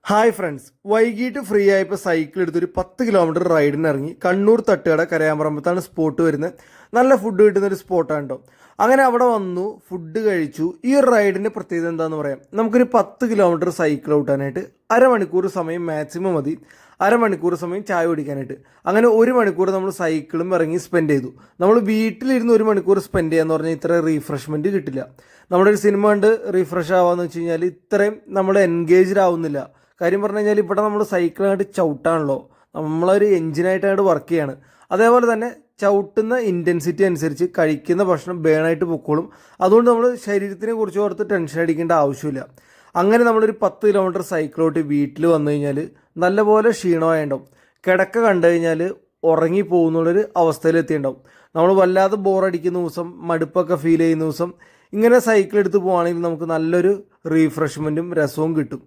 Hi friends, വൈകിട്ട് free ആയപ്പോൾ cycle എടുത്തൊരു 10 കിലോമീറ്റർ റൈഡിന് ഇറങ്ങി. കണ്ണൂർ തട്ടുകട കരയാമ്പറമ്പത്താണ് സ്പോട്ട് വരുന്നത്. നല്ല ഫുഡ് കിട്ടുന്ന ഒരു സ്പോട്ടാണ് കേട്ടോ. അങ്ങനെ അവിടെ വന്നു, ഫുഡ് കഴിച്ചു. ഈ ഒരു റൈഡിൻ്റെ പ്രത്യേകത എന്താണെന്ന് പറയാം. നമുക്കൊരു 10 കിലോമീറ്റർ സൈക്കിൾ ഓട്ടാനായിട്ട് അരമണിക്കൂർ സമയം മാക്സിമം മതി. അരമണിക്കൂർ സമയം ചായ കുടിക്കാനായിട്ട്. അങ്ങനെ 1 മണിക്കൂർ നമ്മൾ സൈക്കിളും ഇറങ്ങി സ്പെൻഡ് ചെയ്തു. നമ്മൾ വീട്ടിലിരുന്ന് 1 മണിക്കൂർ സ്പെൻഡ് ചെയ്യാന്ന് പറഞ്ഞാൽ ഇത്ര റീഫ്രഷ്മെൻറ്റ് കിട്ടില്ല. നമ്മുടെ ഒരു സിനിമ കണ്ട് റീഫ്രഷ് ആവാന്ന് വെച്ച് കഴിഞ്ഞാൽ ഇത്രയും നമ്മൾ എൻഗേജ്ഡ് ആവുന്നില്ല. കാര്യം പറഞ്ഞു കഴിഞ്ഞാൽ ഇവിടെ നമ്മൾ സൈക്കിളായിട്ട് ചവിട്ടാണല്ലോ, നമ്മളൊരു എഞ്ചിനായിട്ടായിട്ട് വർക്ക് ചെയ്യാണ്. അതേപോലെ തന്നെ ചവിട്ടുന്ന ഇൻറ്റൻസിറ്റി അനുസരിച്ച് കഴിക്കുന്ന ഭക്ഷണം ബേണായിട്ട് പൊക്കോളും. അതുകൊണ്ട് നമ്മൾ ശരീരത്തിനെ കുറിച്ച് ഓർത്ത് ടെൻഷൻ അടിക്കേണ്ട ആവശ്യമില്ല. അങ്ങനെ നമ്മളൊരു 10 കിലോമീറ്റർ സൈക്കിളോട്ട് വീട്ടിൽ വന്നു കഴിഞ്ഞാൽ നല്ലപോലെ ക്ഷീണമായിട്ടുണ്ടാവും. കിടക്ക കണ്ടു കഴിഞ്ഞാൽ ഉറങ്ങി പോകുന്നുള്ളൊരു അവസ്ഥയിലെത്തിയിട്ടുണ്ടാവും. നമ്മൾ വല്ലാതെ ബോറടിക്കുന്ന ദിവസം, മടുപ്പൊക്കെ ഫീൽ ചെയ്യുന്ന ദിവസം ഇങ്ങനെ സൈക്കിൾ എടുത്ത് പോവുകയാണെങ്കിൽ നമുക്ക് നല്ലൊരു റീഫ്രഷ്മെൻറ്റും രസവും കിട്ടും.